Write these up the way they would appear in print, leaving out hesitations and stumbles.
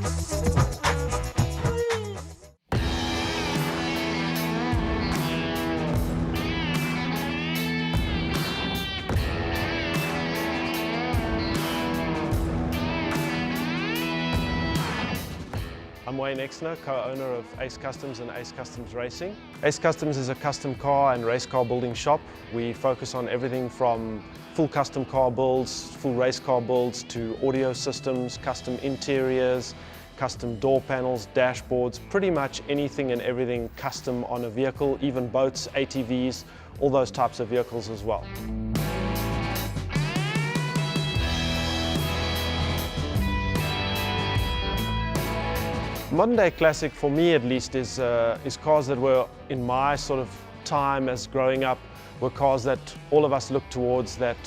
I'm Exner, co-owner of Ace Customs and Ace Customs Racing. Ace Customs is a custom car and race car building shop. We focus on everything from full custom car builds, full race car builds, to audio systems, custom interiors, custom door panels, dashboards, pretty much anything and everything custom on a vehicle, even boats, ATVs, all those types of vehicles as well. Modern day classic, for me at least, is cars that were in my sort of time as growing up, were cars that all of us looked towards, that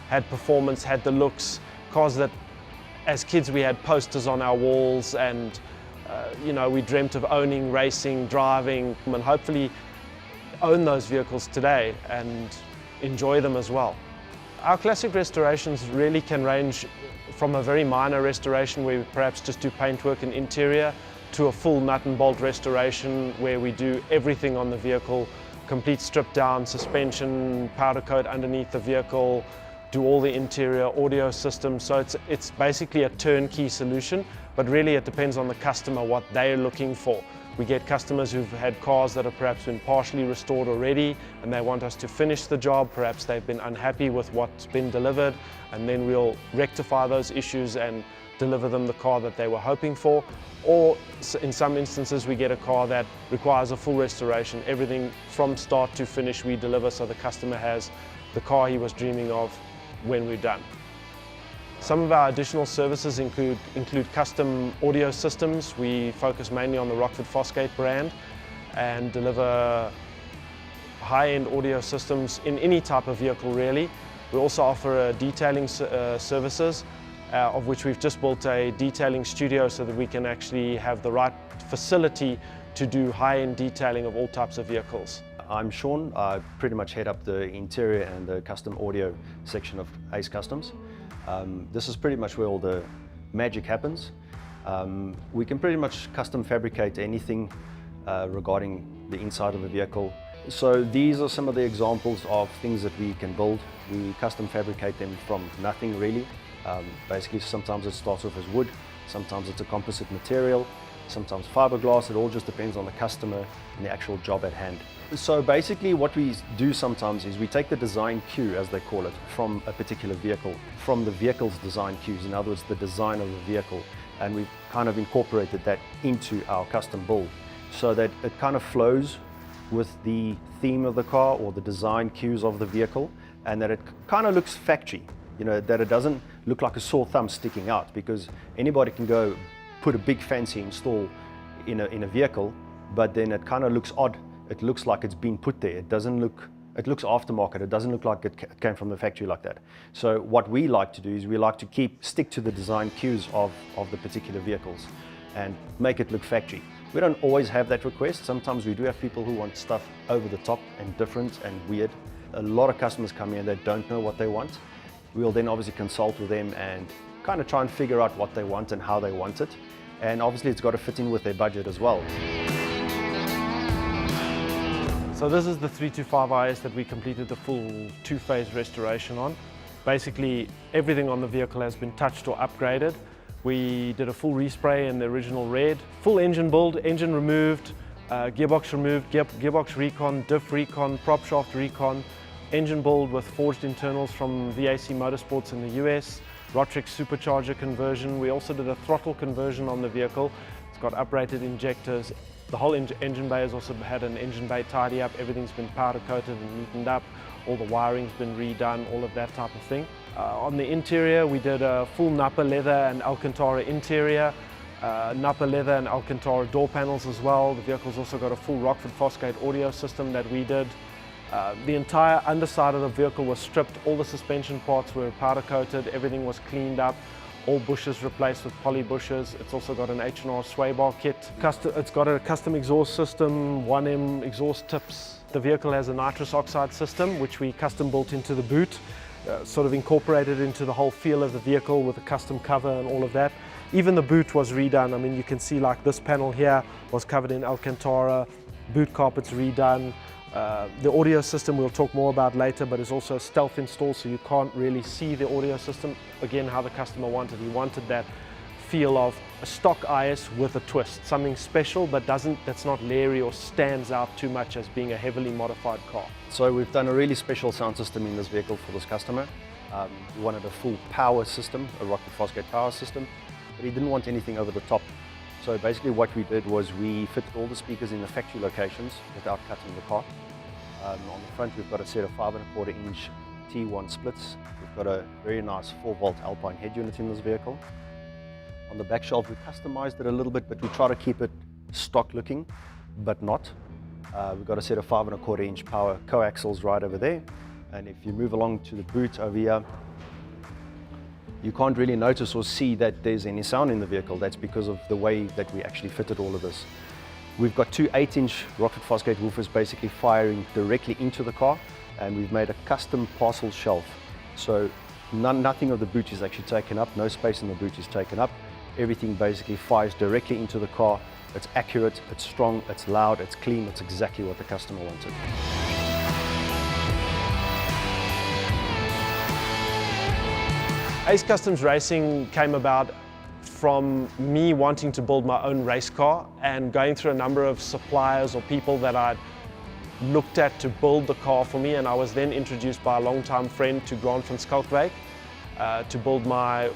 had performance, had the looks, cars that as kids we had posters on our walls, and you know, we dreamt of owning, racing, driving, and hopefully own those vehicles today and enjoy them as well. Our classic restorations really can range from a very minor restoration where we perhaps just do paintwork and interior, to a full nut and bolt restoration where we do everything on the vehicle, complete strip down, suspension, powder coat underneath the vehicle, do all the interior audio systems. So it's basically a turnkey solution, but really it depends on the customer what they're looking for. We get customers who've had cars that have perhaps been partially restored already and they want us to finish the job. Perhaps they've been unhappy with what's been delivered, and then we'll rectify those issues and deliver them the car that they were hoping for. Or in some instances we get a car that requires a full restoration. Everything from start to finish we deliver, so the customer has the car he was dreaming of when we're done. Some of our additional services include custom audio systems. We focus mainly on the Rockford Fosgate brand and deliver high-end audio systems in any type of vehicle really. We also offer detailing services, of which we've just built a detailing studio so that we can actually have the right facility to do high-end detailing of all types of vehicles. I'm Sean. I pretty much head up the interior and the custom audio section of Ace Customs. This is pretty much where all the magic happens. We can pretty much custom fabricate anything regarding the inside of a vehicle. So these are some of the examples of things that we can build. We custom fabricate them from nothing really. Basically, sometimes it starts off as wood, sometimes it's a composite material, sometimes fiberglass. It all just depends on the customer and the actual job at hand. So basically what we do sometimes is we take the design cue, as they call it, from a particular vehicle, from the vehicle's design cues, in other words the design of the vehicle, and we've kind of incorporated that into our custom build so that it kind of flows with the theme of the car or the design cues of the vehicle, and that it kind of looks factory. You know, that it doesn't look like a sore thumb sticking out, because anybody can go put a big fancy install in a vehicle, but then it kind of looks odd. It looks like it's been put there. It looks aftermarket. It doesn't look like it came from the factory like that. So what we like to do is we like to stick to the design cues of the particular vehicles and make it look factory. We don't always have that request. Sometimes we do have people who want stuff over the top and different and weird. A lot of customers come here and they don't know what they want. We'll then obviously consult with them and kind of try and figure out what they want and how they want it. And obviously it's got to fit in with their budget as well. So this is the 325 IS that we completed the full two-phase restoration on. Basically everything on the vehicle has been touched or upgraded. We did a full respray in the original red, full engine build, engine removed, gearbox removed, gearbox recon, diff recon, prop shaft recon, engine build with forged internals from VAC Motorsports in the US, Rotrix supercharger conversion. We also did a throttle conversion on the vehicle. It's got uprated injectors. The whole engine bay has also had an engine bay tidy up. Everything's been powder coated and neatened up. All the wiring's been redone, all of that type of thing. On the interior, we did a full Napa leather and Alcantara interior, Napa leather and Alcantara door panels as well. The vehicle's also got a full Rockford Fosgate audio system that we did. The entire underside of the vehicle was stripped. All the suspension parts were powder coated. Everything was cleaned up. All bushes replaced with poly bushes. It's also got an H&R sway bar kit. It's got a custom exhaust system, 1M exhaust tips. The vehicle has a nitrous oxide system, which we custom built into the boot, sort of incorporated into the whole feel of the vehicle with a custom cover and all of that. Even the boot was redone. I mean, you can see like this panel here was covered in Alcantara, boot carpets redone. The audio system we'll talk more about later, but it's also stealth install, so you can't really see the audio system. Again, how the customer wanted. He wanted that feel of a stock IS with a twist, something special but that's not leery or stands out too much as being a heavily modified car. So we've done a really special sound system in this vehicle for this customer. We wanted a full power system, a Rockford Fosgate power system, but he didn't want anything over the top. So basically what we did was we fitted all the speakers in the factory locations without cutting the car. On the front we've got a set of 5¼ inch T1 splits. We've got a very nice 4-volt Alpine head unit in this vehicle. On the back shelf we customized it a little bit, but we try to keep it stock looking, but not. We've got a set of 5¼ inch power coaxials right over there. And if you move along to the boot over here, you can't really notice or see that there's any sound in the vehicle. That's because of the way that we actually fitted all of this. We've got two 8-inch Rockford Fosgate woofers basically firing directly into the car, and we've made a custom parcel shelf. So nothing of the boot is actually taken up, no space in the boot is taken up. Everything basically fires directly into the car. It's accurate, it's strong, it's loud, it's clean, it's exactly what the customer wanted. Ace Customs Racing came about from me wanting to build my own race car and going through a number of suppliers or people that I'd looked at to build the car for me, and I was then introduced by a long-time friend to Grant van Schalkwyk to build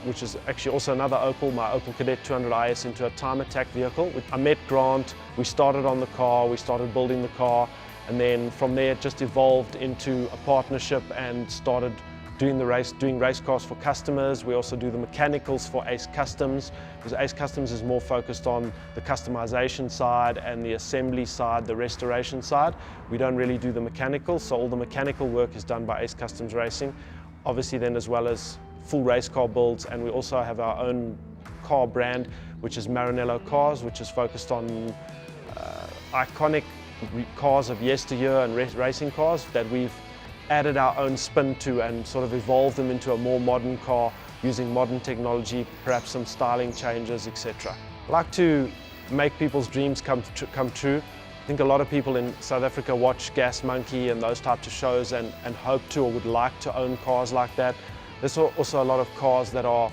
which is actually also another Opel, my Opel Kadett 200 IS into a time attack vehicle. I met Grant, we started on the car, we started building the car, and then from there it just evolved into a partnership and started doing race cars for customers. We also do the mechanicals for Ace Customs, because Ace Customs is more focused on the customization side and the assembly side, the restoration side. We don't really do the mechanical, so all the mechanical work is done by Ace Customs Racing. Obviously then, as well as full race car builds, and we also have our own car brand, which is Maranello Cars, which is focused on iconic cars of yesteryear and racing cars that we've added our own spin to and sort of evolved them into a more modern car using modern technology, perhaps some styling changes, etc. I like to make people's dreams come true. I think a lot of people in South Africa watch Gas Monkey and those types of shows and hope to or would like to own cars like that. There's also a lot of cars that are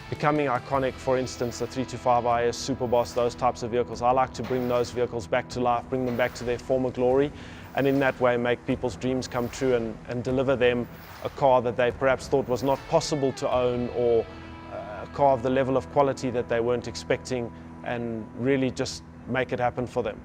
becoming iconic, for instance the 325 IS, Superboss, those types of vehicles. I like to bring those vehicles back to life, bring them back to their former glory, and in that way make people's dreams come true and deliver them a car that they perhaps thought was not possible to own, or a car of the level of quality that they weren't expecting, and really just make it happen for them.